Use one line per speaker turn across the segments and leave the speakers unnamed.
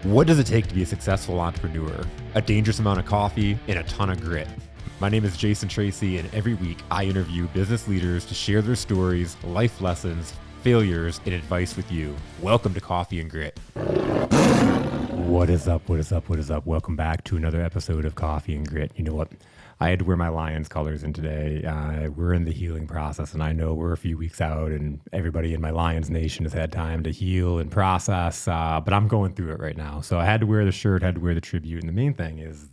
What does it take to be a successful entrepreneur? A dangerous amount of coffee and a ton of grit. My name is Jason Tracy, and every week I interview business leaders to share their stories, life lessons, failures, and advice with you. Welcome to Coffee and Grit. What is up? What is up? What is up? Welcome back to another episode of Coffee and Grit. You know what? I had to wear my Lions colors in today. We're in the healing process, and I know we're a few weeks out, and everybody in my Lions Nation has had time to heal and process, but I'm going through it right now. So I had to wear the shirt, had to wear the tribute, and the main thing is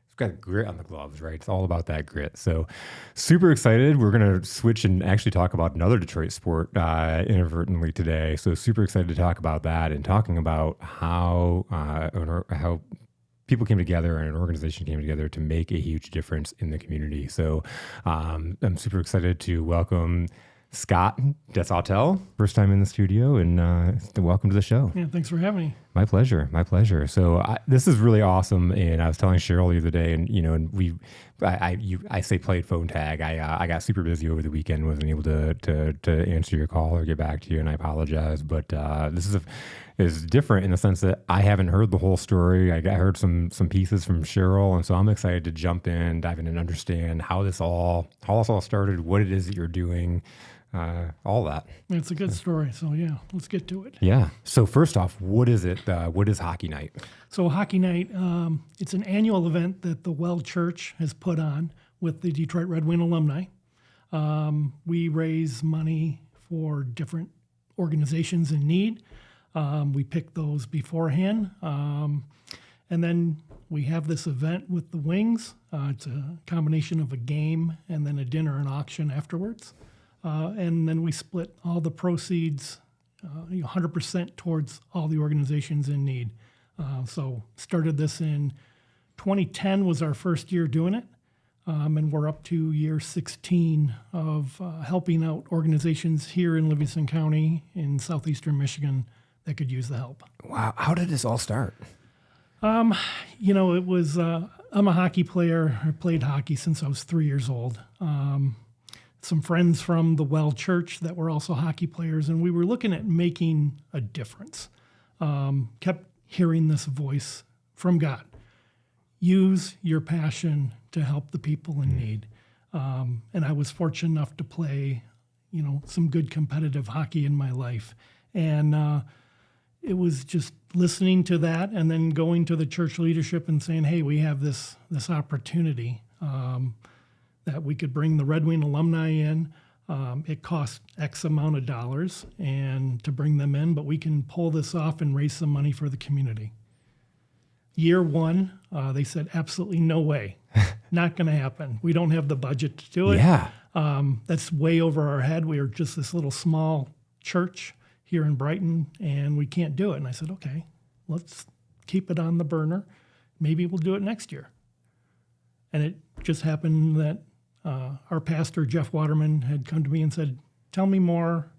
it's got grit on the gloves, right? It's all about that grit. So super excited. We're going to switch and actually talk about another Detroit sport inadvertently today. So super excited to talk about that and talking about how people came together and an organization came together to make a huge difference in the community. So I'm super excited to welcome Scott DesAutel, first time in the studio, and welcome to the show.
Yeah, thanks for having me.
My pleasure. My pleasure. So this is really awesome. And I was telling Cheryl the other day, and I say played phone tag. I got super busy over the weekend, wasn't able to answer your call or get back to you, and I apologize. But this is different in the sense that I haven't heard the whole story. I heard some pieces from Cheryl, and so I'm excited to jump in, dive in, and understand how this all started, what it is that you're doing. All that.
It's a good story. So yeah, let's get to it.
Yeah. So first off, what is it? What is Hockey Night?
So Hockey Night, it's an annual event that the Well Church has put on with the Detroit Red Wing Alumni. We raise money for different organizations in need. We pick those beforehand. And then we have this event with the Wings. It's a combination of a game and then a dinner and auction afterwards. And then we split all the proceeds, 100% towards all the organizations in need. So started this in 2010 was our first year doing it. And we're up to year 16 of helping out organizations here in Livingston County in southeastern Michigan that could use the help.
Wow. How did this all start?
It was, I'm a hockey player. I played hockey since I was 3 years old. Some friends from the Well Church that were also hockey players, and we were looking at making a difference. Kept hearing this voice from God. Use your passion to help the people in need. And I was fortunate enough to play, some good competitive hockey in my life. And it was just listening to that and then going to the church leadership and saying, hey, we have this opportunity. That we could bring the Red Wing alumni in. It costs X amount of dollars and to bring them in, but we can pull this off and raise some money for the community. Year one, they said, absolutely no way. Not going to happen. We don't have the budget to do it.
Yeah.
That's way over our head. We are just this little small church here in Brighton, and we can't do it. And I said, okay, let's keep it on the burner. Maybe we'll do it next year. And it just happened that our pastor, Jeff Waterman, had come to me and said, tell me more.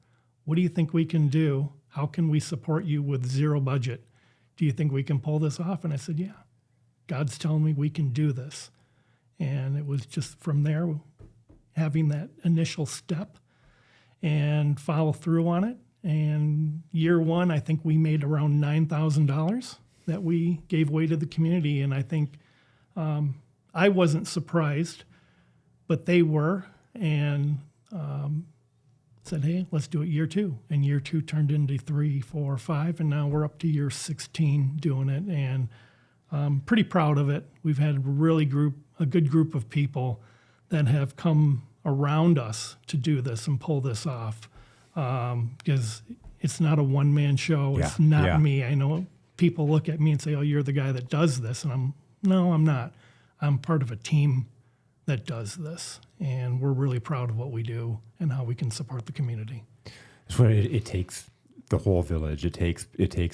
What do you think we can do? How can we support you with zero budget? Do you think we can pull this off? And I said, yeah, God's telling me we can do this. And it was just from there, having that initial step and follow through on it. And year one, I think we made around $9,000 that we gave away to the community. And I think I wasn't surprised, but they were, and said, hey, let's do it year two. And year two turned into 3, 4, 5, and now we're up to year 16 doing it, and I'm pretty proud of it. We've had a good group of people that have come around us to do this and pull this off, because it's not a one-man show.
Yeah.
It's not me. I know people look at me and say, oh, you're the guy that does this, and I'm not. I'm part of a team that does this, and we're really proud of what we do and how we can support the community.
So it takes the whole village. It takes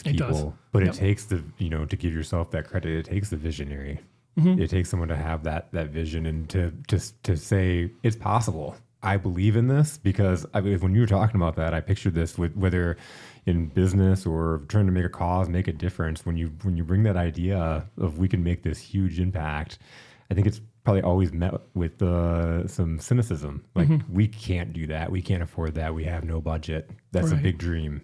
people, but it takes to give yourself that credit. It takes the visionary. Mm-hmm. It takes someone to have that vision and to say it's possible. I believe in this, because when you were talking about that, I pictured this with whether in business or trying to make a cause, make a difference. When you bring that idea of we can make this huge impact, I think it's probably always met with some cynicism. Like, we can't do that. We can't afford that. We have no budget. That's a big dream.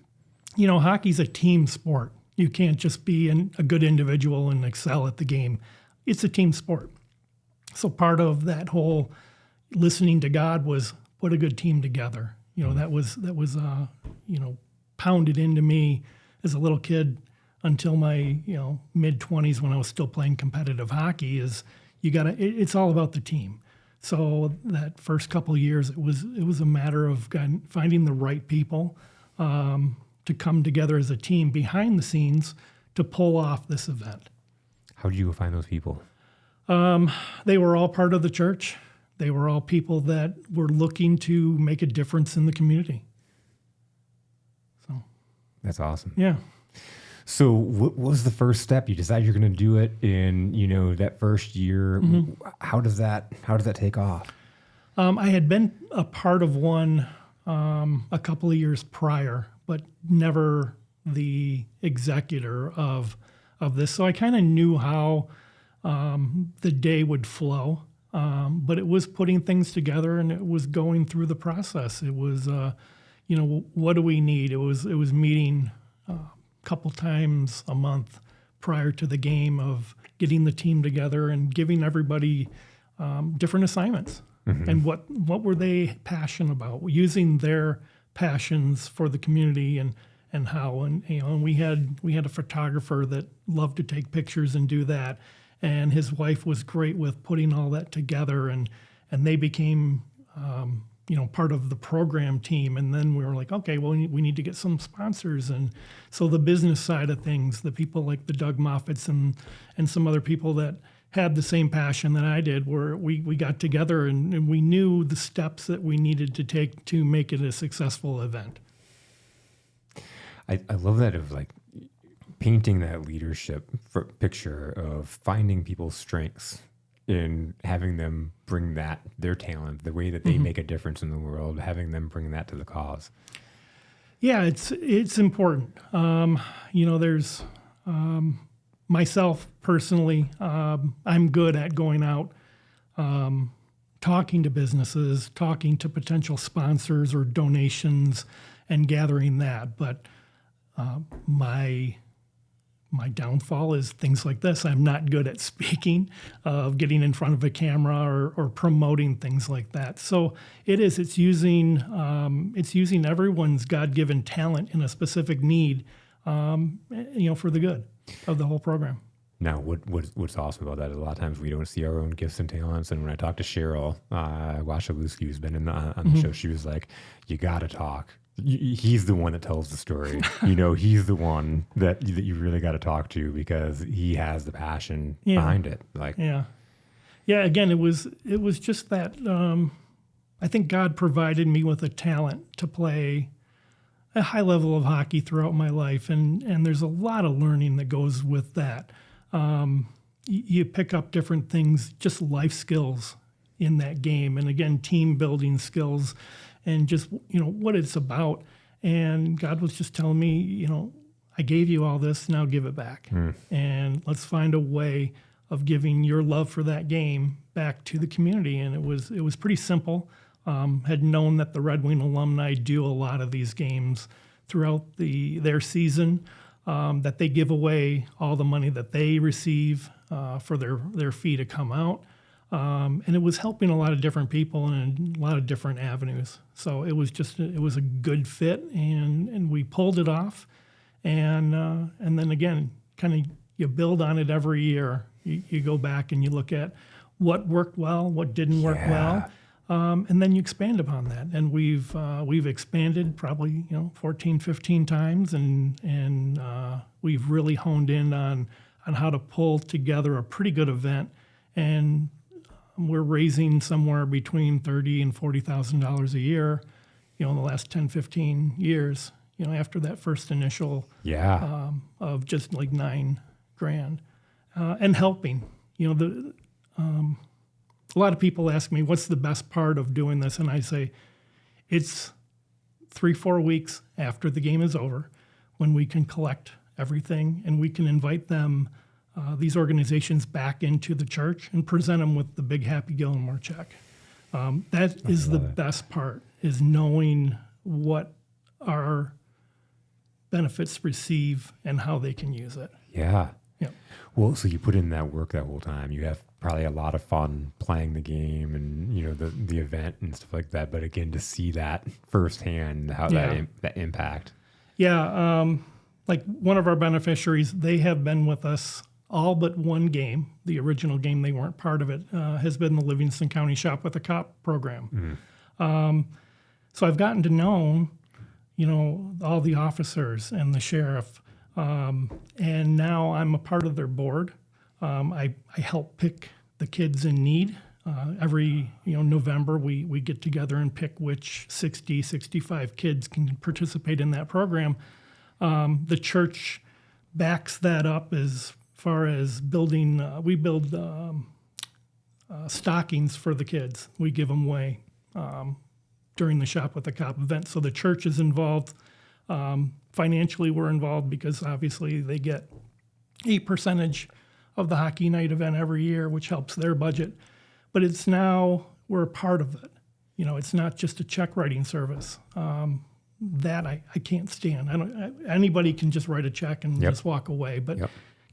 Hockey's a team sport. You can't just be a good individual and excel at the game. It's a team sport. So part of that whole listening to God was put a good team together. That was pounded into me as a little kid until my mid-20s when I was still playing competitive hockey. It's all about the team. So that first couple of years, it was a matter of finding the right people to come together as a team behind the scenes to pull off this event.
How did you find those people?
They were all part of the church. They were all people that were looking to make a difference in the community. So
that's awesome.
Yeah.
So what was the first step? You decided you're going to do it in, that first year. Mm-hmm. How does that take off?
I had been a part of one a couple of years prior, but never the executor of this. So I kind of knew how the day would flow, but it was putting things together and it was going through the process. It was, what do we need? It was meeting couple times a month prior to the game of getting the team together and giving everybody different assignments. Mm-hmm. And what were they passionate about, using their passions for the community and how. And we had a photographer that loved to take pictures and do that, and his wife was great with putting all that together, and they became part of the program team. And then we were like, okay, well, we need to get some sponsors. And so the business side of things, the people like the Doug Moffats and some other people that had the same passion that I did, where we got together and we knew the steps that we needed to take to make it a successful event.
I love that, of like painting that leadership picture of finding people's strengths and having them bring their talent, the way that they mm-hmm. make a difference in the world, having them bring that to the cause.
Yeah, it's important. There's myself personally, I'm good at going out, talking to businesses, talking to potential sponsors or donations and gathering that. But my downfall is things like this. I'm not good at speaking, getting in front of a camera or promoting things like that. So it's using everyone's God-given talent in a specific need, for the good of the whole program.
Now, what's awesome about that is a lot of times we don't see our own gifts and talents. And when I talked to Cheryl Washalewski, who's been on
mm-hmm.
the show, she was like, you got to talk. He's the one that tells the story. He's the one that you really got to talk to because he has the passion behind it.
Yeah. Again, it was just that. I think God provided me with a talent to play a high level of hockey throughout my life, and there's a lot of learning that goes with that. You pick up different things, just life skills in that game, and again, team building skills. And just, what it's about. And God was just telling me, I gave you all this, now give it back. Mm. And let's find a way of giving your love for that game back to the community. And it was pretty simple. Had known that the Red Wing alumni do a lot of these games throughout their season, that they give away all the money that they receive for their fee to come out. And it was helping a lot of different people in a lot of different avenues. So it was a good fit, and we pulled it off. And then again, kind of you build on it every year. You go back and you look at what worked well, what didn't work well, and then you expand upon that. And we've expanded probably 14, 15 times, and we've really honed in on how to pull together a pretty good event. And we're raising somewhere between $30,000 and $40,000 a year, in the last 10, 15 years, after that first initial of just like $9,000, and helping. A lot of people ask me, what's the best part of doing this? And I say, it's 3-4 weeks after the game is over when we can collect everything and we can invite them, these organizations, back into the church and present them with the big Happy Gilmore check. That is the best part, is knowing what our benefits receive and how they can use it.
Yeah.
Yeah.
Well, so you put in that work that whole time. You have probably a lot of fun playing the game and, the event and stuff like that. But again, to see that firsthand, how that impact.
Yeah. Like one of our beneficiaries, they have been with us all but one game. The original game, they weren't part of it, has been the Livingston County Shop with a Cop program. So I've gotten to know, all the officers and the sheriff. And now I'm a part of their board. I help pick the kids in need. Every November, we get together and pick which 60, 65 kids can participate in that program. The church backs that up as far as building. We build stockings for the kids. We give them away during the Shop with the Cop event. So the church is involved. Financially, we're involved because obviously they get a percentage of the hockey night event every year, which helps their budget. But it's now we're a part of it. It's not just a check writing service. That I can't stand. Anybody can just write a check and just walk away. But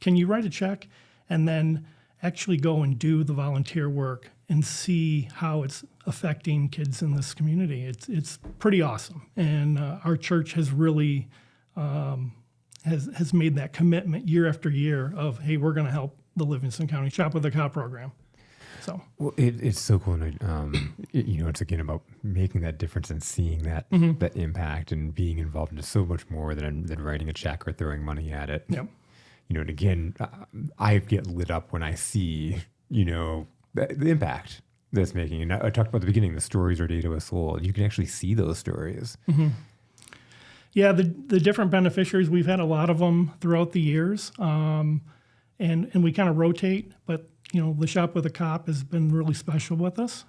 can you write a check and then actually go and do the volunteer work and see how it's affecting kids in this community? It's pretty awesome. And our church has really has made that commitment year after year of, hey, we're going to help the Livingston County Shop with a Cop program. So
it's so cool. And, it's again about making that difference and seeing that that impact and being involved in so much more than writing a check or throwing money at it.
Yep.
And again, I get lit up when I see, the impact that's making. And I talked about at the beginning, the stories are data with soul. You can actually see those stories.
Mm-hmm. Yeah, the different beneficiaries, we've had a lot of them throughout the years. And we kind of rotate, but the Shop with a Cop has been really special with us.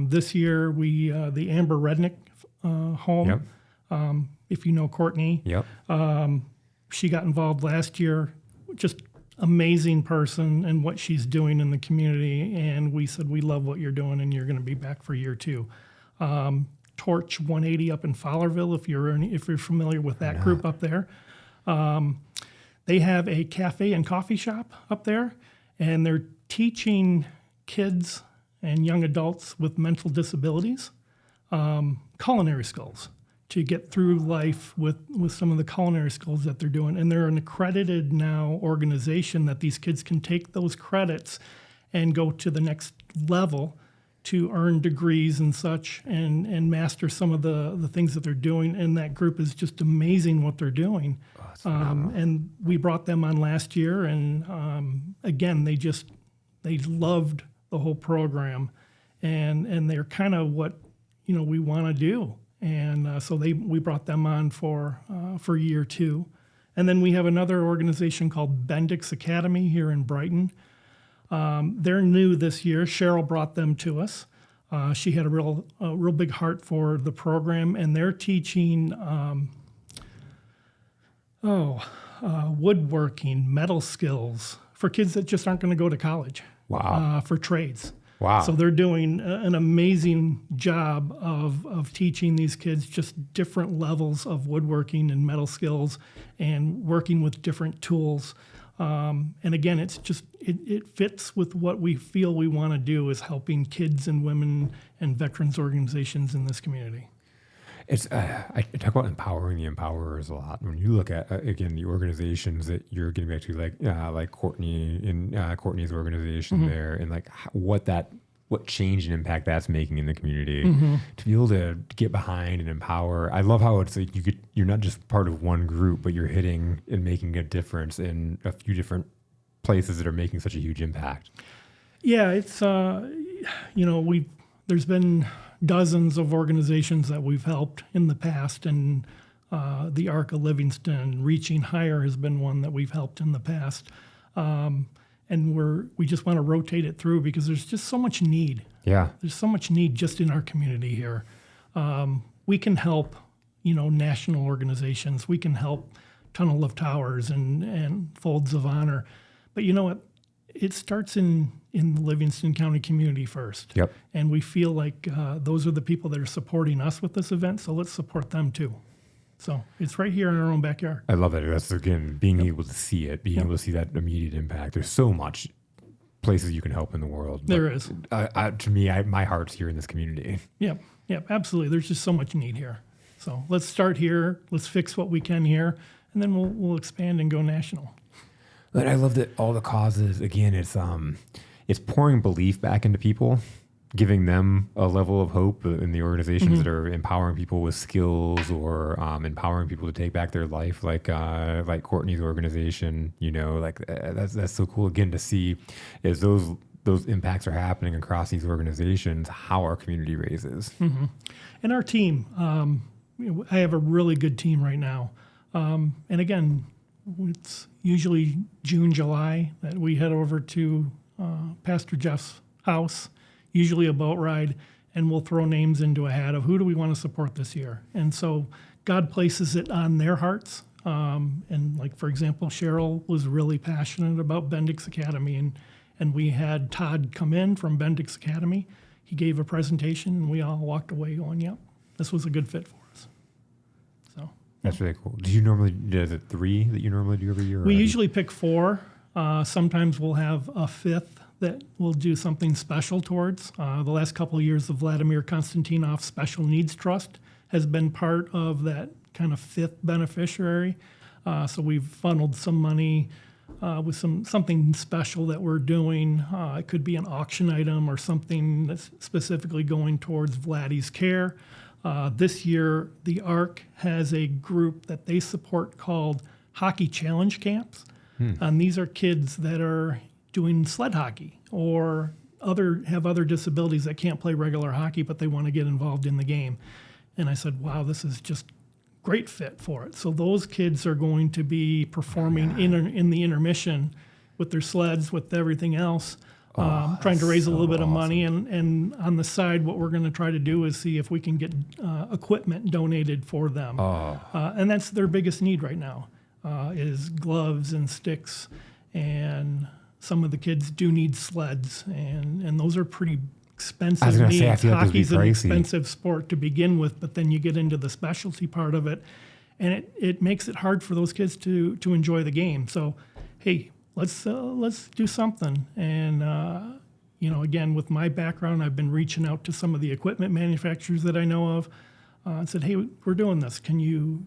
This year, we the Amber Rednick home.
Yep.
If you know Courtney,
Yep.
She got involved last year. Just amazing person and what she's doing in the community. And we said, we love what you're doing, and you're going to be back for year 2. Torch 180 up in Fowlerville, if you're familiar with that group up there. They have a cafe and coffee shop up there, and they're teaching kids and young adults with mental disabilities culinary skills to get through life with some of the culinary skills that they're doing. And they're an accredited now organization that these kids can take those credits and go to the next level to earn degrees and such and master some of the things that they're doing. And that group is just amazing what they're doing. And we brought them on last year, and again, they loved the whole program, and they're kind of what we want to do. And so we brought them on for year 2. And then we have another organization called Bendix Academy here in Brighton. They're new this year. Cheryl brought them to us. She had a real big heart for the program, and they're teaching woodworking, metal skills for kids that just aren't going to go to college.
Wow.
For trades.
Wow.
So they're doing an amazing job of teaching these kids just different levels of woodworking and metal skills and working with different tools. And again, it's just, it fits with what we feel we want to do, is helping kids and women and veterans organizations in this community.
It's I talk about empowering the empowerers a lot. When you look at again the organizations that you're getting back to, like Courtney in Courtney's organization there, and like what change and impact that's making in the community, to be able to get behind and empower. I love how it's like you're not just part of one group, but you're hitting and making a difference in a few different places that are making such a huge impact.
Yeah, it's there's been dozens of organizations that we've helped in the past, and the Arc of Livingston, Reaching Higher has been one that we've helped in the past. And we just want to rotate it through because there's just so much need.
Yeah.
There's so much need just in our community here. We can help, national organizations. We can help Tunnel of Towers and Folds of Honor. But you know what? It starts in the Livingston County community first.
Yep.
And we feel like those are the people that are supporting us with this event, so let's support them too. So it's right here in our own backyard.
I love it. That's, again, being able to see it, being able to see that immediate impact. There's so much places you can help in the world.
There is.
To me, my heart's here in this community.
Yep, absolutely. There's just so much need here. So let's start here. Let's fix what we can here, and then we'll expand and go national.
But I love that all the causes, again, it's pouring belief back into people, giving them a level of hope in the organizations that are empowering people with skills or empowering people to take back their life, like Courtney's organization. That's so cool, again, to see as those impacts are happening across these organizations, how our community raises.
And our team, I have a really good team right now. And again, it's usually June, July that we head over to Pastor Jeff's house, usually a boat ride, and we'll throw names into a hat of who do we want to support this year. And so God places it on their hearts. And like, for example, Cheryl was really passionate about Bendix Academy, and we had Todd come in from Bendix Academy. He gave a presentation, and we all walked away going, yep, this was a good fit for us. So
that's really cool. Is it 3 that you normally do every year?
We usually pick 4. Sometimes we'll have a 5th that we'll do something special towards. The last couple of years, the Vladimir Konstantinov Special Needs Trust has been part of that kind of 5th beneficiary. So we've funneled some money with something special that we're doing. It could be an auction item or something that's specifically going towards Vladdy's care. This year, the ARC has a group that they support called Hockey Challenge Camps. And these are kids that are doing sled hockey or have other disabilities that can't play regular hockey, but they want to get involved in the game. And I said, wow, this is just great fit for it. So those kids are going to be performing in the intermission with their sleds, with everything else, trying to raise a little bit of money. And on the side, what we're going to try to do is see if we can get equipment donated for them. And that's their biggest need right now, is gloves and sticks. And some of the kids do need sleds, and those are pretty expensive.
I was going to say, I feel like
Hockey's an expensive sport to begin with, but then you get into the specialty part of it, and it makes it hard for those kids to enjoy the game. So, hey, let's do something. And again, with my background, I've been reaching out to some of the equipment manufacturers that I know of. And said, hey, we're doing this. Could you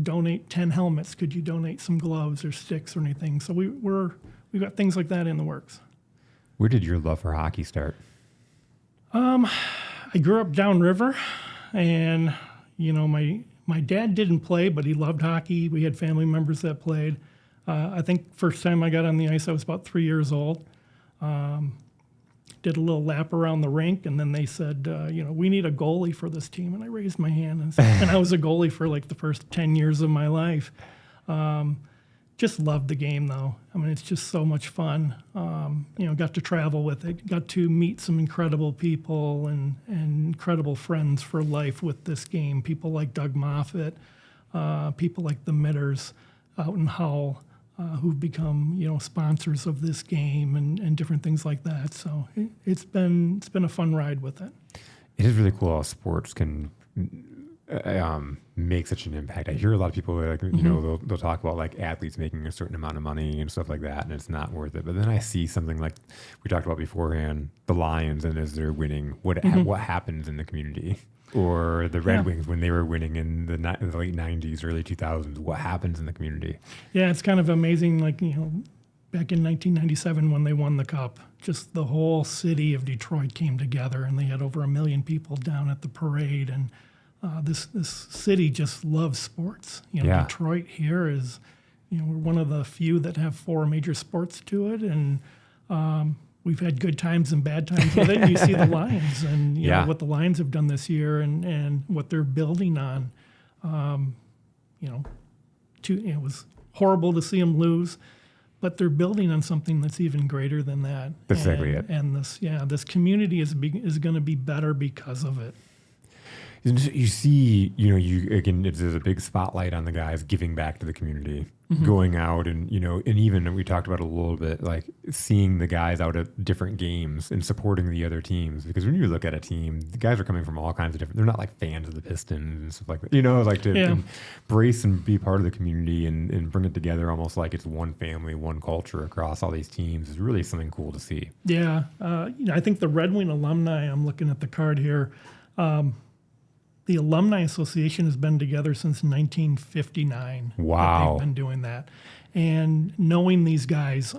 donate 10 helmets? Could you donate some gloves or sticks or anything? So we've got things like that in the works.
Where did your love for hockey start?
I grew up downriver, and my dad didn't play, but he loved hockey. We had family members that played. I think first time I got on the ice, I was about 3 years old. Did a little lap around the rink, and then they said, we need a goalie for this team. And I raised my hand, and I was a goalie for like the first 10 years of my life. Just loved the game, though. I mean, it's just so much fun. Got to travel with it, got to meet some incredible people and incredible friends for life with this game. People like Doug Moffitt, people like the Mitters out in Hull, who've become sponsors of this game and different things like that. So it's been a fun ride with it.
It is really cool how sports can make such an impact. I hear a lot of people they'll talk about like athletes making a certain amount of money and stuff like that, and it's not worth it. But then I see something like we talked about beforehand, the Lions, and as they're winning, what happens in the community? Or the Red Wings when they were winning in the late 90s, early 2000s. What happens in the community?
Yeah, it's kind of amazing. Like, back in 1997 when they won the Cup, just the whole city of Detroit came together, and they had over 1 million people down at the parade. And this city just loves sports. Detroit here is, we're one of the few that have 4 major sports to it. And we've had good times and bad times with it. And you see the Lions and what the Lions have done this year and what they're building on. It was horrible to see them lose, but they're building on something that's even greater than that.
That's exactly it.
And this community is going to be better because of it.
You see, you again, there's a big spotlight on the guys giving back to the community, going out and, and even we talked about it a little bit, like seeing the guys out at different games and supporting the other teams. Because when you look at a team, the guys are coming from all kinds of different, they're not like fans of the Pistons and stuff like that, like to embrace and be part of the community and bring it together almost like it's one family, one culture across all these teams is really something cool to see.
Yeah. I think the Red Wing alumni, I'm looking at the card here, the Alumni Association has been together since 1959.
Wow.
They've been doing that. And knowing these guys,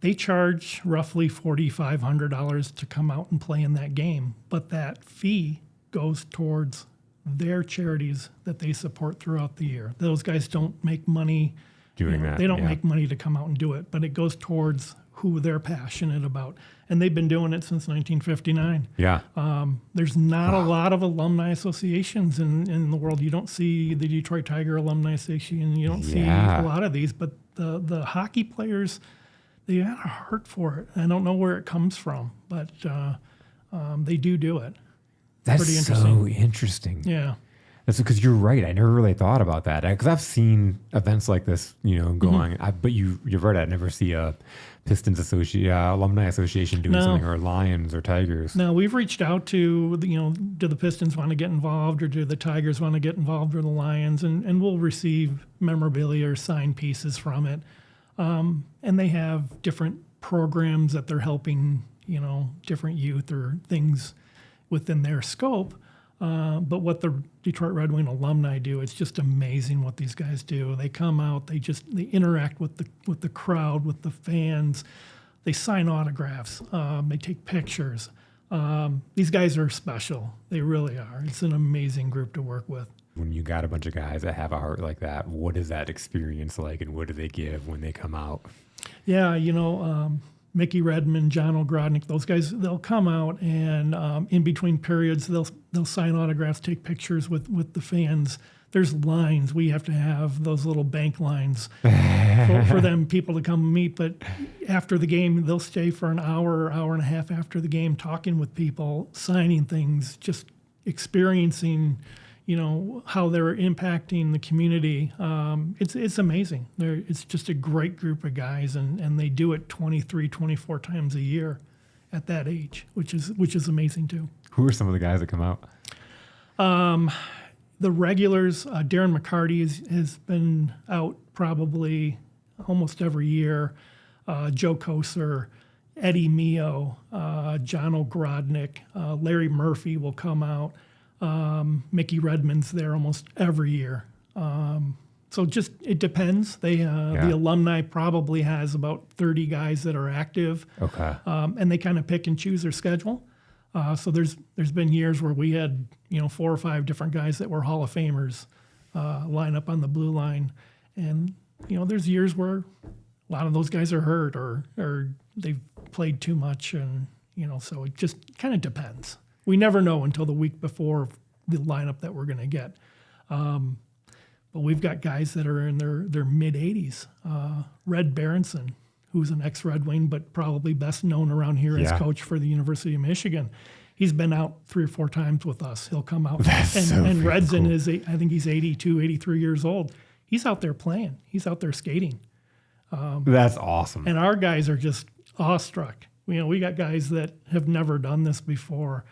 they charge roughly $4,500 to come out and play in that game. But that fee goes towards their charities that they support throughout the year. Those guys don't make money
doing that.
They don't make money to come out and do it, but it goes towards who they're passionate about. And they've been doing it since 1959.
Yeah.
There's not a lot of alumni associations in the world. You don't see the Detroit Tiger Alumni Association. You don't see a lot of these, but the hockey players, they had a heart for it. I don't know where it comes from, but they do it.
That's
pretty interesting.
So interesting.
Yeah.
That's because you're right. I never really thought about that because I've seen events like this, going. But you're right. I never see a Pistons alumni association doing something, or Lions or Tigers.
No, we've reached out to do the Pistons want to get involved, or do the Tigers want to get involved, or the Lions, and we'll receive memorabilia or signed pieces from it. And they have different programs that they're helping, different youth or things within their scope. But what the Detroit Red Wing alumni do, it's just amazing what these guys do. They come out, they interact with the crowd, with the fans. They sign autographs. They take pictures. These guys are special. They really are. It's an amazing group to work with.
When you got a bunch of guys that have a heart like that, what is that experience like, and what do they give when they come out?
Yeah, Mickey Redmond, John Ogrodnik, those guys, they'll come out and in between periods, they'll sign autographs, take pictures with the fans. There's lines. We have to have those little bank lines for them people to come meet. But after the game, they'll stay for an hour and a half after the game, talking with people, signing things, just experiencing how they're impacting the community. It's amazing. It's just a great group of guys, and they do it 23, 24 times a year at that age, which is amazing too.
Who are some of the guys that come out?
The regulars, Darren McCarty has been out probably almost every year. Joe Koser, Eddie Mio, John Ogrodnik, Larry Murphy will come out. Mickey Redmond's there almost every year. So just, it depends. The alumni probably has about 30 guys that are active.
Okay.
And they kind of pick and choose their schedule. So there's been years where we had, 4 or 5 different guys that were Hall of Famers line up on the blue line. And, there's years where a lot of those guys are hurt or they've played too much. And, so it just kind of depends. We never know until the week before the lineup that we're going to get. But we've got guys that are in their mid-80s. Red Berenson, who's an ex-Red Wing, but probably best known around here as coach for the University of Michigan. He's been out 3 or 4 times with us. He'll come out. And Redson cool. I think he's 82, 83 years old. He's out there playing. He's out there skating.
That's awesome.
And our guys are just awestruck. We got guys that have never done this before.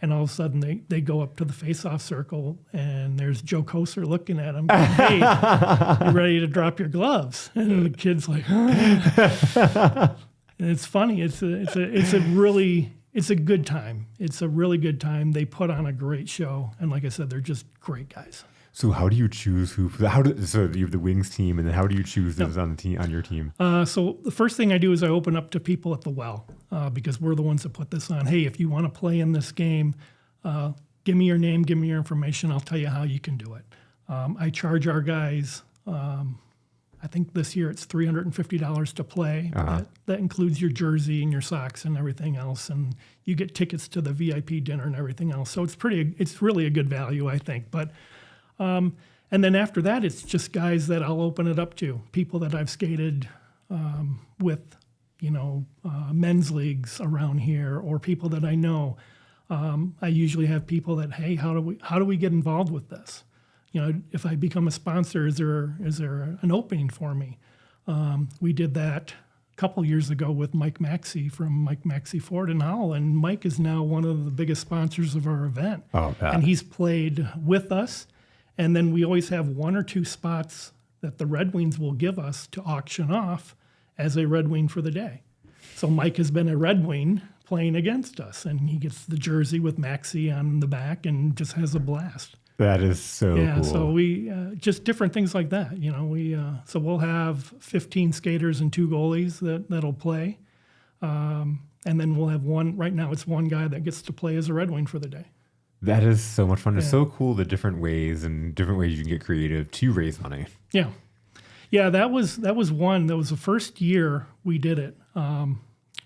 And all of a sudden, they go up to the face-off circle, and there's Joe Koser looking at him, going, "Hey, you ready to drop your gloves?" And the kid's like, and it's funny. It's a good time. It's a really good time. They put on a great show, and like I said, they're just great guys.
So how do you choose who? So you have the Wings team, and then how do you choose those on your team?
So the first thing I do is I open up to people at the well because we're the ones that put this on. Hey, if you want to play in this game, give me your name, give me your information. I'll tell you how you can do it. I charge our guys. I think this year it's $350 to play. That includes your jersey and your socks and everything else, and you get tickets to the VIP dinner and everything else. So it's really a good value, I think. But and then after that, it's just guys that I'll open it up to, people that I've skated with, men's leagues around here, or people that I know. I usually have people that, hey, how do we get involved with this? If I become a sponsor, is there an opening for me? We did that a couple years ago with Mike Maxey from Mike Maxey Ford in Howell, and Mike is now one of the biggest sponsors of our event.
Oh,
and he's played with us, and then we always have 1 or 2 spots that the Red Wings will give us to auction off as a Red Wing for the day. So Mike has been a Red Wing playing against us, and he gets the jersey with Maxey on the back and just has a blast.
That is so cool.
So we just different things like that. So we'll have 15 skaters and 2 goalies that'll play, and then we'll have one. Right now, it's one guy that gets to play as a Red Wing for the day.
That is so much fun. It's so cool the different ways you can get creative to raise money.
Yeah. That was one. That was the first year we did it.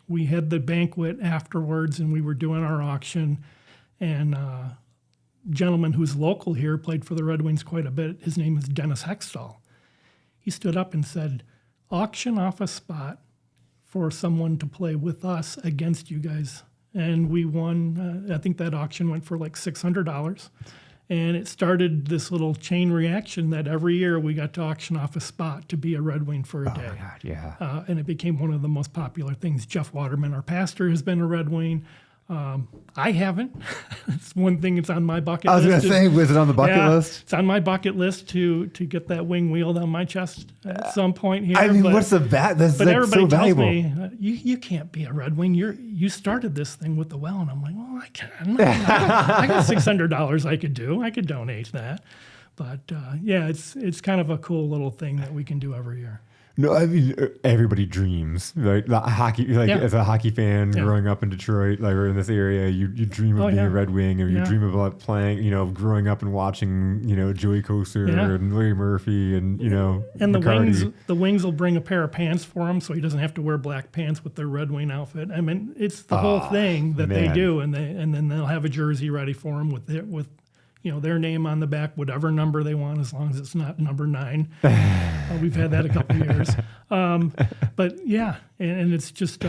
We had the banquet afterwards, and we were doing our auction, and gentleman who's local here, played for the Red Wings quite a bit. His name is Dennis Hextall. He stood up and said, auction off a spot for someone to play with us against you guys. And we won. I think that auction went for like $600. And it started this little chain reaction that every year we got to auction off a spot to be a Red Wing for a day.
Oh, my God, yeah.
And it became one of the most popular things. Jeff Waterman, our pastor, has been a Red Wing. I haven't. It's one thing that's on my bucket list.
I was going to say, was it on the bucket list?
It's on my bucket list to get that wing wheeled on my chest at some point here.
I mean, what's the that's
but everybody
so valuable.
tells me, you can't be a Red Wing. You started this thing with the well. And I'm like, well, I can. I got $600 I could do. I could donate that. But it's kind of a cool little thing that we can do every year.
No, I mean, everybody dreams, like the hockey, as a hockey fan growing up in Detroit, like or in this area, you dream of being a Red Wing, or you dream about playing, growing up and watching, Joey Koser and Larry Murphy and,
And
McCarty.
the Wings will bring a pair of pants for him so he doesn't have to wear black pants with their Red Wing outfit. I mean, it's the whole thing that they do, and then they'll have a jersey ready for him with their name on the back, whatever number they want, as long as it's not number 9. We've had that a couple of years. But yeah, and it's just,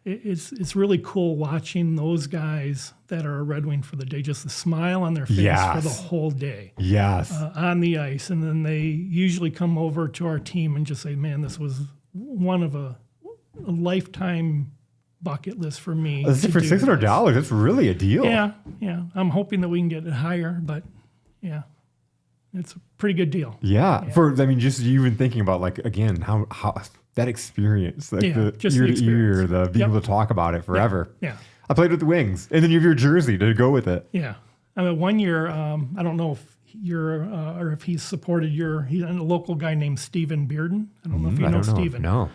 it's really cool watching those guys that are a Red Wing for the day, just the smile on their face for the whole day.
Yes.
On the ice. And then they usually come over to our team and just say, man, this was one of a lifetime bucket list for me.
For $600, that's really a deal.
Yeah. I'm hoping that we can get it higher, but yeah, it's a pretty good deal.
Yeah. Just even thinking about how that experience, the year to year, the being able to talk about it forever.
Yeah.
I played with the Wings, and then you have your jersey to go with it.
Yeah. I mean, one year, I don't know if or if he's supported he's a local guy named Stephen Bearden. I don't know if you know Stephen.
No.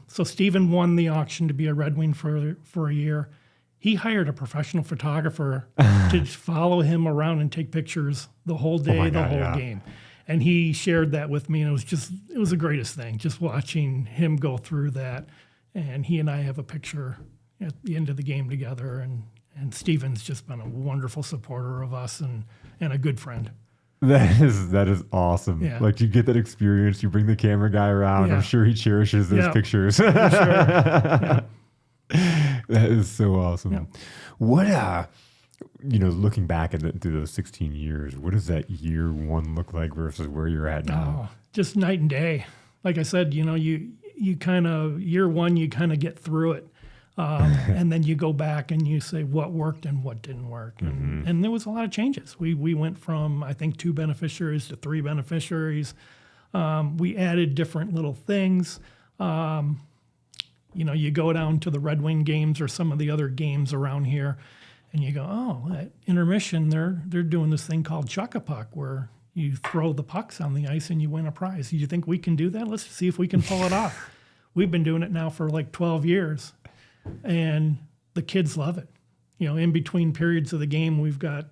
So Stephen won the auction to be a Red Wing for a year. He hired a professional photographer to follow him around and take pictures the whole day, game. And he shared that with me, and it was the greatest thing, just watching him go through that. And he and I have a picture at the end of the game together, and Stephen's just been a wonderful supporter of us and a good friend.
That is awesome.
Yeah.
Like you get that experience, you bring the camera guy around. I'm sure he cherishes those pictures.
For sure.
That is so awesome.
Yeah.
What looking back through those 16 years, what does that year one look like versus where you're at now?
Oh, just night and day. Like I said, you kind of year one, you kind of get through it. And then you go back and you say what worked and what didn't work. And there was a lot of changes. We went from, I think, 2 beneficiaries to 3 beneficiaries. We added different little things. You go down to the Red Wing games or some of the other games around here, and you go, oh, at intermission, they're doing this thing called Chuck-a-Puck, where you throw the pucks on the ice and you win a prize. Do you think we can do that? Let's see if we can pull it off. We've been doing it now for like 12 years. And the kids love it. In between periods of the game, we've got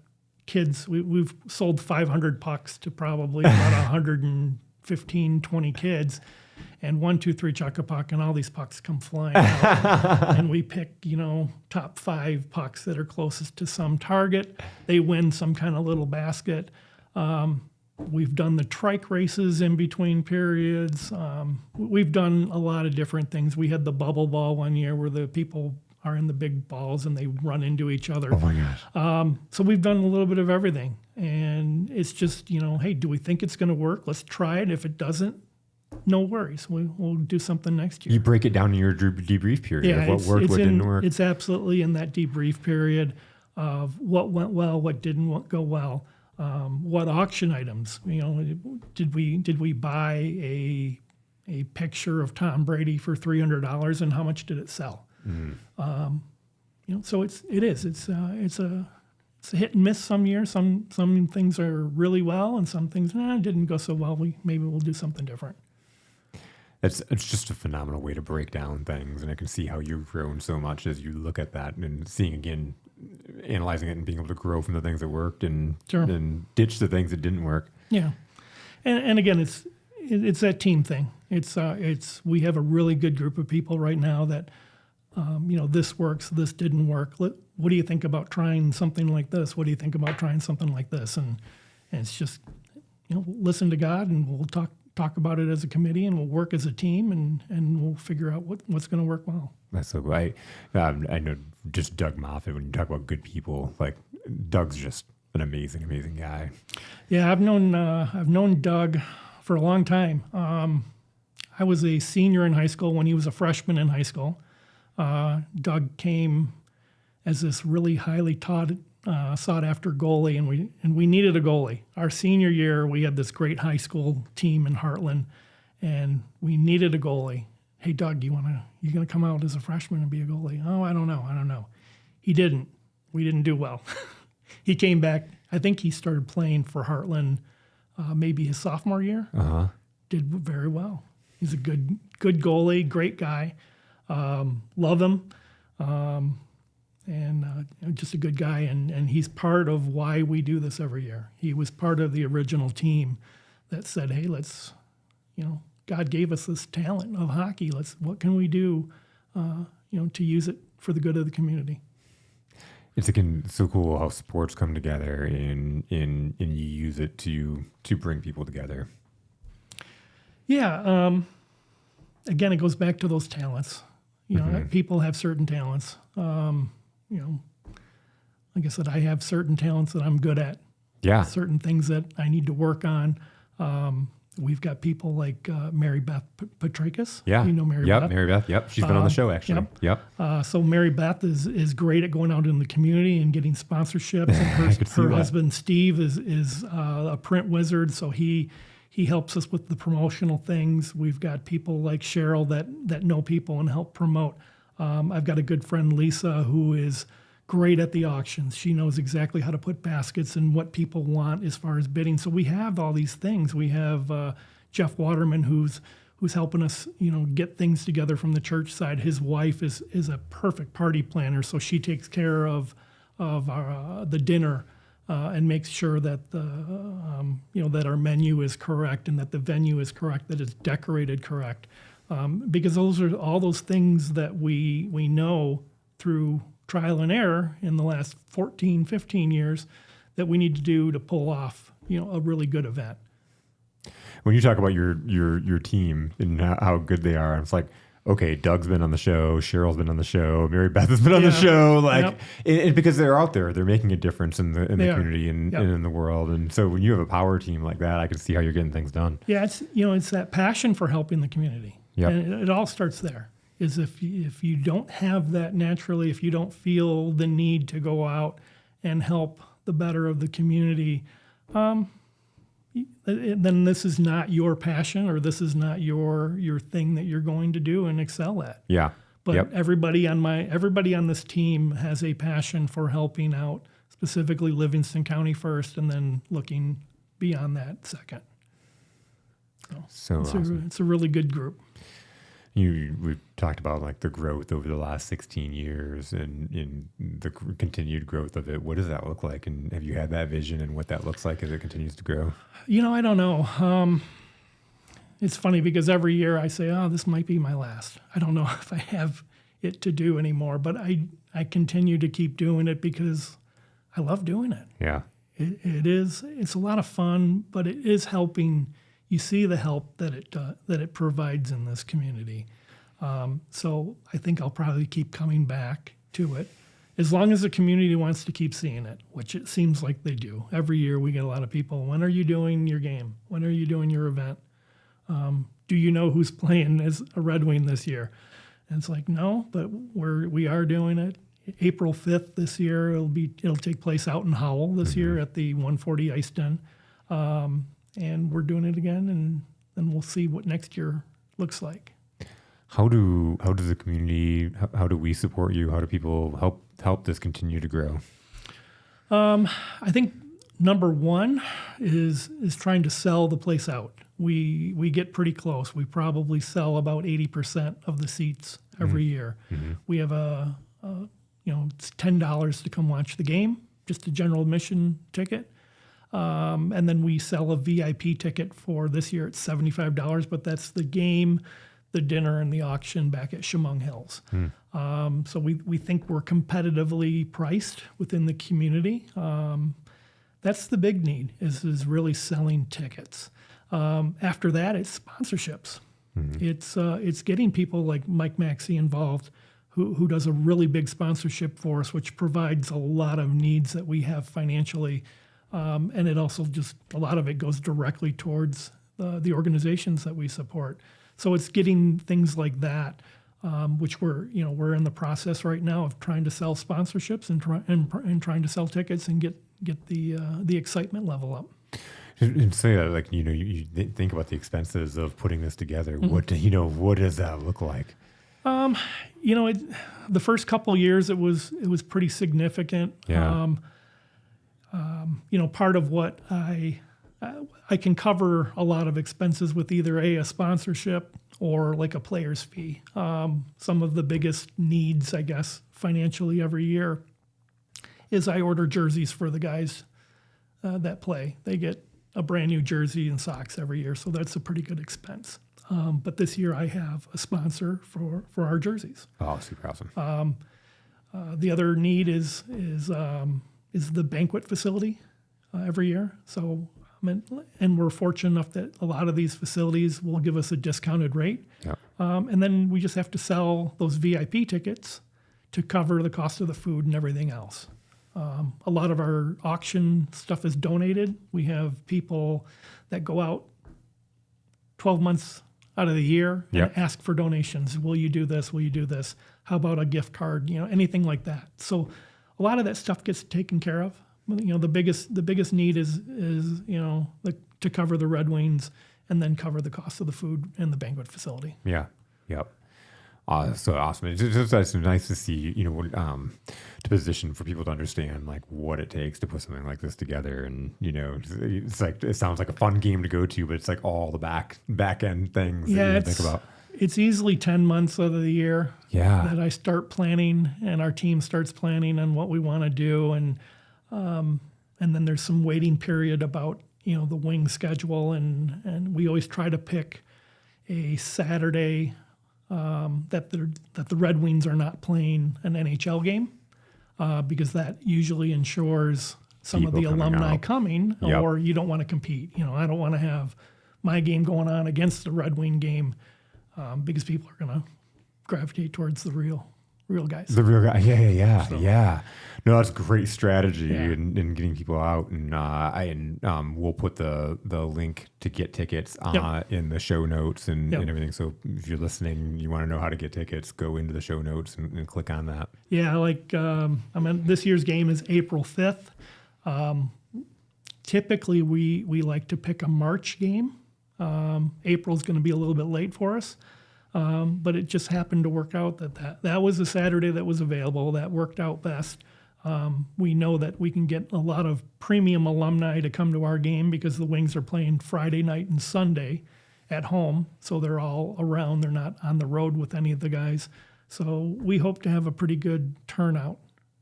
kids. We've sold 500 pucks to probably about 115, 20 kids. And 1, 2, 3 Chuck-a-Puck, and all these pucks come flying out. And we pick, top 5 pucks that are closest to some target. They win some kind of little basket. We've done the trike races in between periods. We've done a lot of different things. We had the bubble ball one year where the people are in the big balls and they run into each other.
Oh my gosh.
So we've done a little bit of everything, and it's just, hey, do we think it's going to work? Let's try it. If it doesn't, no worries. We'll do something next year.
You break it down in your debrief period of what worked, what didn't work.
It's absolutely in that debrief period of what went well, what didn't go well, what auction items. Did we buy a picture of Tom Brady for $300, and how much did it sell? So it's a hit and miss some years. Some things are really well, and some things didn't go so well. Maybe we'll do something different.
It's just a phenomenal way to break down things, and I can see how you've grown so much as you look at that and seeing again, analyzing it and being able to grow from the things that worked and ditch the things that didn't work.
Yeah, and again, it's that team thing. We have a really good group of people right now that this works, this didn't work. What do you think about trying something like this? What do you think about trying something like this? And it's just listen to God, and we'll talk about it as a committee, and we'll work as a team, and we'll figure out what's going to work well.
That's so cool. I know just Doug Moffitt, when you talk about good people, like Doug's just an amazing, amazing guy. Yeah,
I've known Doug for a long time. I was a senior in high school when he was a freshman in high school. Doug came as this really highly sought after goalie, and we needed a goalie. Our senior year, we had this great high school team in Heartland, and we needed a goalie. Hey, Doug, you gonna come out as a freshman and be a goalie? Oh, I don't know. He didn't. We didn't do well. He came back. I think he started playing for Heartland maybe his sophomore year. Did very well. He's a good goalie, great guy. Love him. And just a good guy, and he's part of why we do this every year. He was part of the original team that said, hey, let's, God gave us this talent of hockey. What can we do, to use it for the good of the community?
It's again so cool how sports come together and you use it to bring people together.
Yeah. Again, it goes back to those talents. People have certain talents. Like I said, I have certain talents that I'm good at.
Yeah.
Certain things that I need to work on. We've got people like Mary Beth Petrakis.
Yeah.
You know Mary Beth?
Mary Beth. Yep. She's been on the show, actually.
Yep. So Mary Beth is great at going out in the community and getting sponsorships. And her husband, Steve, is a print wizard, so he helps us with the promotional things. We've got people like Cheryl that know people and help promote. I've got a good friend, Lisa, who is great at the auctions. She knows exactly how to put baskets and what people want as far as bidding. So we have all these things. We have Jeff Waterman, who's helping us, get things together from the church side. His wife is a perfect party planner, so she takes care of the dinner and makes sure that that our menu is correct and that the venue is correct, that it's decorated correct. Because those are all those things that we know through trial and error in the last 14, 15 years that we need to do to pull off, a really good event.
When you talk about your team and how good they are, it's like, okay, Doug's been on the show, Cheryl's been on the show, Mary Beth has been on the show, and because they're out there, they're making a difference in the community and in the world. And so when you have a power team like that, I can see how you're getting things done.
Yeah, it's that passion for helping the community.
Yep.
And it all starts there. Is if you don't have that naturally, if you don't feel the need to go out and help the better of the community, then this is not your passion, or this is not your thing that you're going to do and excel at.
Yeah.
But everybody on this team has a passion for helping out, specifically Livingston County first, and then looking beyond that second. So
awesome.
It's a really good group.
We've talked about like the growth over the last 16 years and in the continued growth of it. What does that look like? And have you had that vision and what that looks like as it continues to grow?
I don't know. It's funny because every year I say, this might be my last. I don't know if I have it to do anymore, but I continue to keep doing it because I love doing it.
Yeah.
It's a lot of fun, but it is helping. You see the help that it provides in this community. So I think I'll probably keep coming back to it as long as the community wants to keep seeing it, which it seems like they do. Every year we get a lot of people, when are you doing your game? When are you doing your event? Do you know who's playing as a Red Wing this year? And it's like, no, but we are doing it. April 5th this year, it'll take place out in Howell this year at the 140 Ice Den. And we're doing it again, and then we'll see what next year looks like.
How does the community, how do we support you? How do people help this continue to grow?
I think number one is trying to sell the place out. We get pretty close. We probably sell about 80% of the seats every year. We have it's $10 to come watch the game, just a general admission ticket. And then we sell a VIP ticket for this year. It's $75, but that's the game, the dinner, and the auction back at Chemung Hills. So we think we're competitively priced within the community. That's the big need is really selling tickets. After that, it's sponsorships. It's getting people like Mike Maxey involved, who does a really big sponsorship for us, which provides a lot of needs that we have financially. And it also just, a lot of it goes directly towards the organizations that we support. So it's getting things like that, which we're in the process right now of trying to sell sponsorships and trying to sell tickets and get the excitement level up.
And say that, like, you think about the expenses of putting this together. What does that look like?
The first couple of years it was pretty significant.
Yeah.
Part of what I can cover a lot of expenses with either a sponsorship or like a player's fee. Some of the biggest needs, I guess, financially every year is I order jerseys for the guys that play. They get a brand new jersey and socks every year, so that's a pretty good expense. But this year I have a sponsor for our jerseys.
Oh, super awesome.
The other need is the banquet facility every year. So, and we're fortunate enough that a lot of these facilities will give us a discounted rate.
Yeah.
And then we just have to sell those VIP tickets to cover the cost of the food and everything else. A lot of our auction stuff is donated. We have people that go out 12 months out of the year and ask for donations. Will you do this? Will you do this? How about a gift card? Anything like that. So a lot of that stuff gets taken care of. The biggest need is to cover the Red Wings and then cover the cost of the food and the banquet facility.
Yeah. Yep. So awesome. It's nice to see, to position for people to understand like what it takes to put something like this together. And, it's like, it sounds like a fun game to go to, but it's like all the back end things that you think about.
It's easily 10 months of the year that I start planning and our team starts planning on what we want to do. And then there's some waiting period about, the wing schedule. And we always try to pick a Saturday that the Red Wings are not playing an NHL game because that usually ensures some of the alumni coming, or you don't want to compete. I don't want to have my game going on against the Red Wing game because people are going to gravitate towards the real guys.
The real guy, yeah. No, that's great strategy in getting people out, and we'll put the link to get tickets in the show notes and everything. So if you're listening, you want to know how to get tickets, go into the show notes and click on that.
Yeah, this year's game is April 5th. Typically, we like to pick a March game. April's going to be a little bit late for us. But it just happened to work out that was a Saturday that was available. That worked out best. We know that we can get a lot of premium alumni to come to our game because the Wings are playing Friday night and Sunday at home. So they're all around. They're not on the road with any of the guys. So we hope to have a pretty good turnout.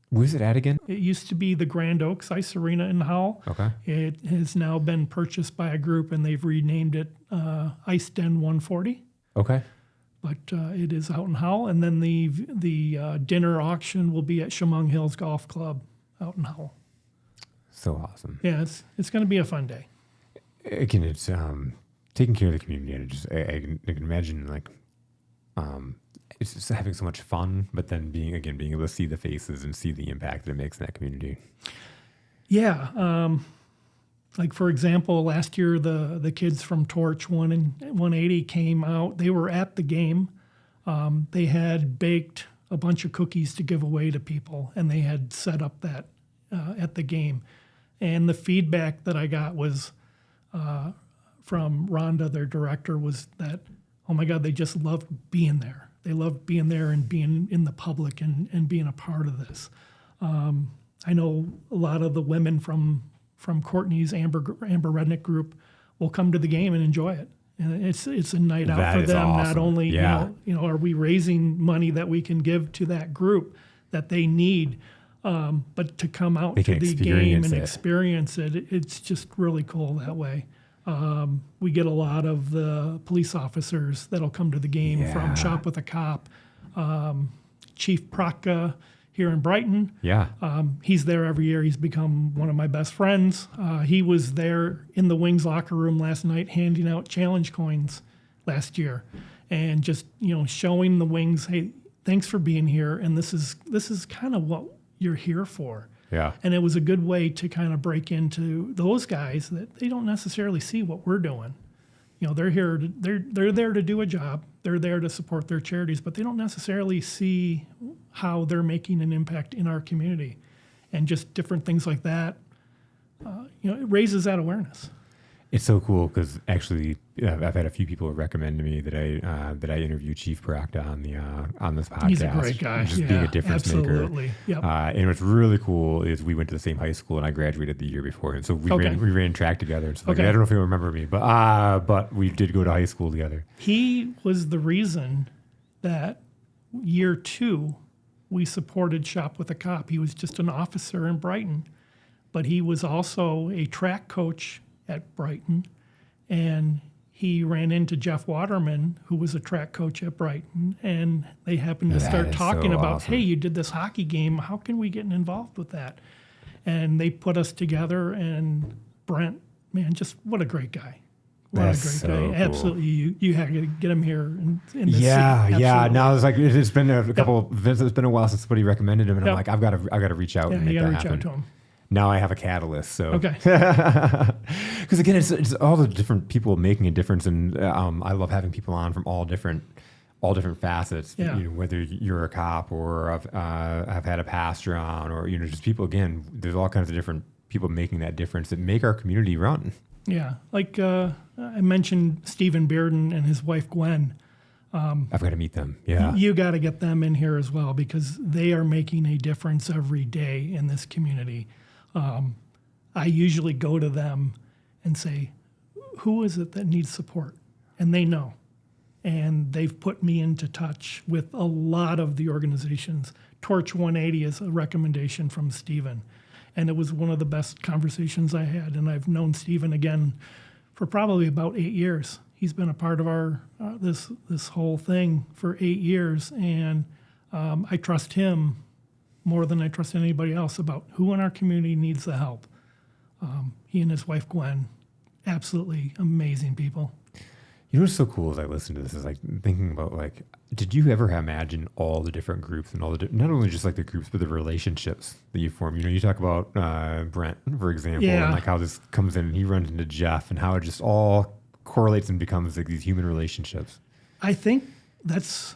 Where's it at again?
It used to be the Grand Oaks Ice Arena in Howell. Okay. It has now been purchased by a group and they've renamed it Ice Den 140.
Okay.
But it is out in Howell, and then the dinner auction will be at Chemung Hills Golf Club out in Howell.
So awesome!
Yeah, it's going to be a fun day.
Again, it's taking care of the community, and I can imagine like it's just having so much fun, but then being able to see the faces and see the impact that it makes in that community.
Yeah. Like, for example, last year, the kids from Torch 1 and 180 came out. They were at the game. They had baked a bunch of cookies to give away to people, and they had set up that at the game. And the feedback that I got was from Rhonda, their director, was that, oh my God, they just loved being there. They loved being there and being in the public and being a part of this. I know a lot of the women from Courtney's Amber Rednick group will come to the game and enjoy it. And it's a night out
That
for
is
them.
awesome.
Not only,
Yeah.
are we raising money that we can give to that group that they need, but to come out
They
to
can
the game
experience
and
it.
experience it, it's just really cool that way. We get a lot of the police officers that'll come to the game
Yeah.
from Shop with a Cop. Chief Procka here in Brighton.
Yeah.
He's there every year. He's become one of my best friends. He was there in the Wings locker room last night handing out challenge coins last year and just, showing the Wings, hey, thanks for being here. And this is kind of what you're here for.
Yeah.
And it was a good way to kind of break into those guys that they don't necessarily see what we're doing. They're here. They're there to do a job. They're there to support their charities, but they don't necessarily see how they're making an impact in our community, and just different things like that. It raises that awareness.
It's so cool because actually, I've had a few people recommend to me that I interview Chief Procta on this podcast.
He's a great guy.
Just being a difference
absolutely.
maker.
Yep.
And what's really cool is we went to the same high school, and I graduated the year before, and so we ran track together. And stuff like that. I don't know if you remember me, but we did go to high school together.
He was the reason that year 2 we supported Shop with a Cop. He was just an officer in Brighton, but he was also a track coach at Brighton, and he ran into Jeff Waterman, who was a track coach at Brighton, and they happened to start talking about,
awesome.
hey, you did this hockey game, how can we get involved with that? And they put us together, and Brent, man, just what a great guy. What
That's
a great
so
guy.
cool.
Absolutely, you had to get him here in the city.
Yeah.
Absolutely.
Now it's like it's been a couple. It's been a while since somebody recommended him, and I'm like, I've got to reach out and
you
make
got to
that
reach
happen.
out to him.
Now I have a catalyst. So
Okay.
Because again, it's all the different people making a difference, and I love having people on from all different facets.
Yeah.
Whether you're a cop or I've had a pastor on, or just people. Again, there's all kinds of different people making that difference that make our community run.
Yeah, like I mentioned Stephen Bearden and his wife Gwen.
I've got to meet them. Yeah.
You got to get them in here as well because they are making a difference every day in this community. I usually go to them and say, who is it that needs support? And they know. And they've put me into touch with a lot of the organizations. Torch 180 is a recommendation from Stephen. And it was one of the best conversations I had. And I've known Stephen again for probably about 8 years. He's been a part of our this whole thing for 8 years. And I trust him more than I trust anybody else about who in our community needs the help. He and his wife, Gwen, absolutely amazing people.
You know what's so cool as I listen to this is like thinking about like, did you ever imagine all the different groups and all the not only just like the groups but the relationships that you form? You talk about Brent, for example, and like how this comes in and he runs into Jeff and how it just all correlates and becomes like these human relationships.
I think that's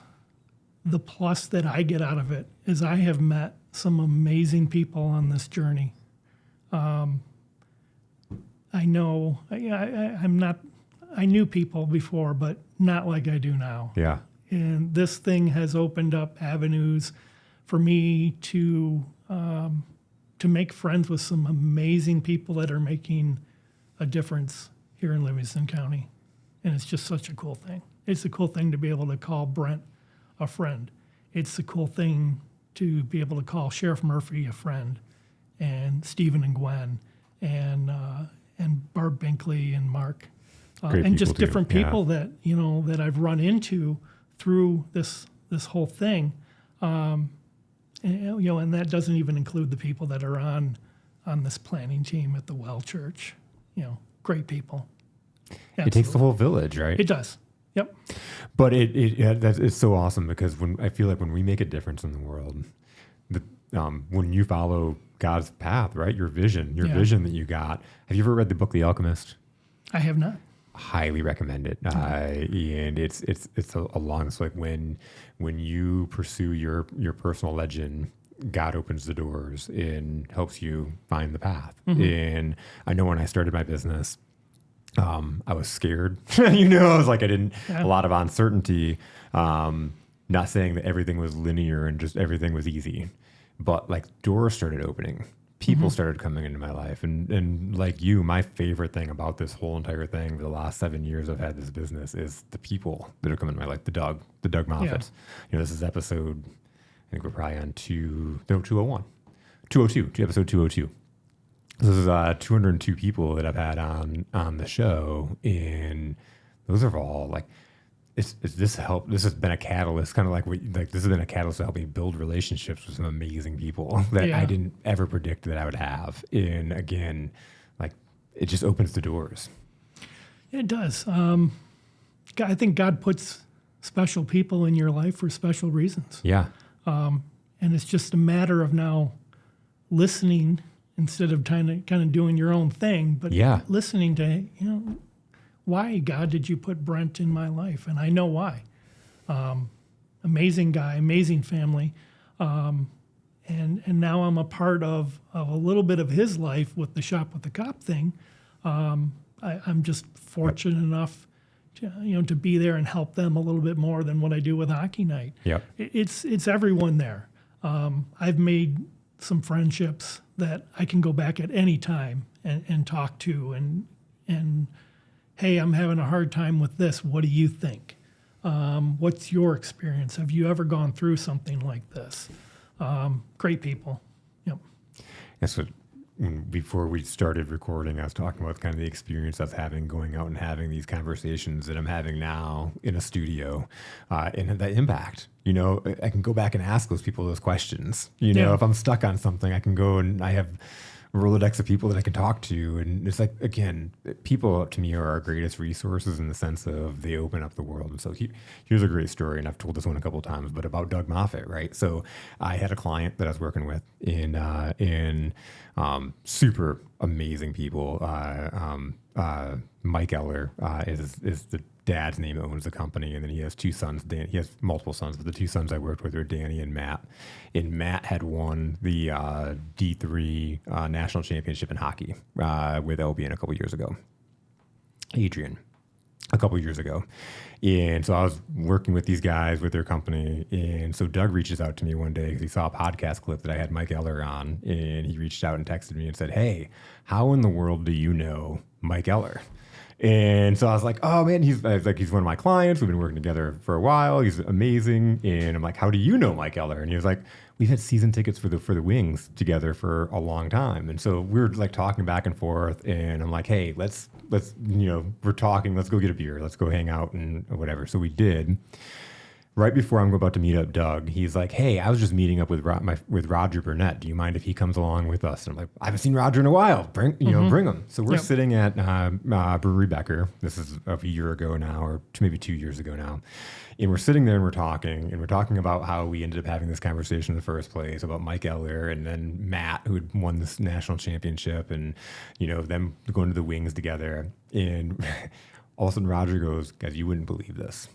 the plus that I get out of it is I have met some amazing people on this journey. I know I'm not. I knew people before, but not like I do now.
Yeah.
And this thing has opened up avenues for me to make friends with some amazing people that are making a difference here in Livingston County. And it's just such a cool thing. It's a cool thing to be able to call Brent a friend. It's a cool thing to be able to call Sheriff Murphy a friend, and Stephen and Gwen, and Barb Binkley and Mark. And just different people that that I've run into through this whole thing, and that doesn't even include the people that are on this planning team at the Well Church. Great people. Absolutely.
It takes the whole village, right?
It does. Yep.
But it's so awesome because I feel like when we make a difference in the world, when you follow God's path, right? Your vision that you got. Have you ever read the book The Alchemist?
I have not.
Highly recommend it. And it's along this, like when you pursue your personal legend, God opens the doors and helps you find the path.
Mm-hmm.
And I know when I started my business, I was scared. I was like, a lot of uncertainty. Not saying that everything was linear and just everything was easy, but like doors started opening. People started coming into my life. And like you, my favorite thing about this whole entire thing for the last 7 years I've had this business is the people that are coming in my life, the Doug Moffats. Yeah. This is episode, I think we're probably on 202, episode 202. This is 202 people that I've had on the show. And those are all like, this has been a catalyst, kind of like this has been a catalyst to help me build relationships with some amazing people that I didn't ever predict that I would have. And again, like it just opens the doors.
It does. I think God puts special people in your life for special reasons.
Yeah.
And it's just a matter of now listening instead of kind of doing your own thing, but listening to, why, God, did you put Brent in my life? And I know why. Amazing guy, amazing family. And now I'm a part of a little bit of his life with the Shop with the Cop thing. I'm just fortunate enough to be there and help them a little bit more than what I do with Hockey Night.
Yep.
It's everyone there. I've made some friendships that I can go back at any time and talk to and hey, I'm having a hard time with this. What do you think? What's your experience? Have you ever gone through something like this? Great people. Yep.
That's what, before we started recording, I was talking about kind of the experience I was having going out and having these conversations that I'm having now in a studio, and the impact. I can go back and ask those people those questions. If I'm stuck on something, I can go and I have a Rolodex of people that I can talk to. And it's like, again, people to me are our greatest resources in the sense of they open up the world. And so here's a great story, and I've told this one a couple of times, but about Doug Moffat, right? So I had a client that I was working with in super amazing people. Mike Eller is the dad's name, owns the company, and then he has two sons. He has multiple sons, but the two sons I worked with are Danny and Matt. And Matt had won the D3 national championship in hockey with LBN a couple years ago. Adrian, a couple years ago. And so I was working with these guys with their company. And so Doug reaches out to me one day because he saw a podcast clip that I had Mike Eller on. And he reached out and texted me and said, "Hey, how in the world do you know Mike Eller?" And so I was like, "Oh man, he's one of my clients. We've been working together for a while. He's amazing." And I'm like, "How do you know Mike Eller?" And he was like, "We've had season tickets for the Wings together for a long time." And so we were like talking back and forth. And I'm like, "Hey, let's we're talking. Let's go get a beer. Let's go hang out and whatever." So we did. Right before I'm about to meet up Doug, he's like, "Hey, I was just meeting up with Roger Burnett. Do you mind if he comes along with us?" And I'm like, "I haven't seen Roger in a while. Bring him." So we're sitting at Brewery Becker. This is a year ago now, or maybe 2 years ago now. And we're sitting there and we're talking about how we ended up having this conversation in the first place about Mike Eller and then Matt, who had won this national championship, and them going to the Wings together. And all of a sudden Roger goes, "Guys, you wouldn't believe this.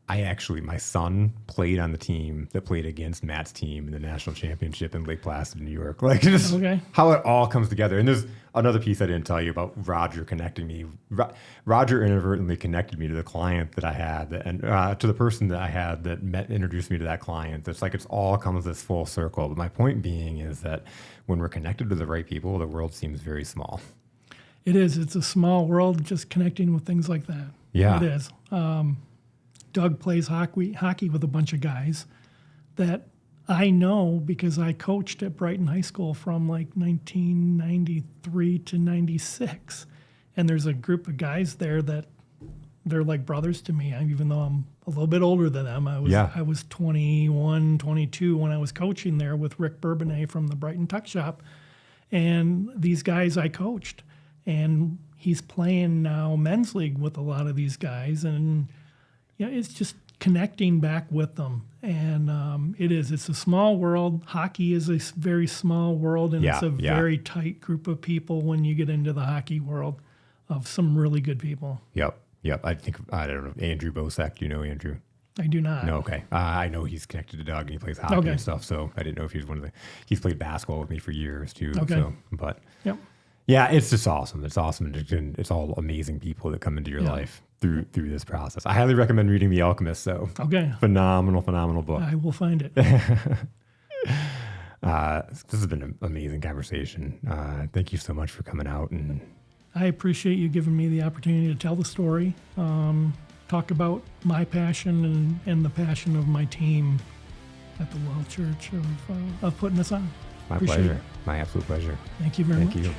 My son played on the team that played against Matt's team in the national championship in Lake Placid, New York." Like just how it all comes together. And there's another piece I didn't tell you about Roger connecting me. Roger inadvertently connected me to the client that I had, and to the person that I had that introduced me to that client. It's like it's all comes this full circle. But my point being is that when we're connected to the right people, the world seems very small.
It is. It's a small world just connecting with things like that.
Yeah.
It is. Doug plays hockey with a bunch of guys that I know because I coached at Brighton High School from like 1993 to 96. And there's a group of guys there that they're like brothers to me, even though I'm a little bit older than them. I was 21, 22 when I was coaching there with Rick Bourbonnais from the Brighton Tuck Shop. And these guys I coached. And he's playing now men's league with a lot of these guys. And it's just connecting back with them. And it's a small world. Hockey is a very small world, and it's a very tight group of people when you get into the hockey world of some really good people.
Yep. I don't know, Andrew Bosak. Do you know Andrew?
I do not.
No, okay. I know he's connected to Doug and he plays hockey and stuff, so I didn't know if he was he's played basketball with me for years too.
Okay.
So, but
yep.
Yeah, it's just awesome. It's awesome. It's all amazing people that come into your life through this process. I highly recommend reading The Alchemist, though.
Okay.
Phenomenal book.
I will find it.
This has been an amazing conversation. Thank you so much for coming out. And
I appreciate you giving me the opportunity to tell the story, talk about my passion and the passion of my team at the Well Church of putting this on.
My pleasure. My absolute pleasure.
Thank you very much.
Thank you.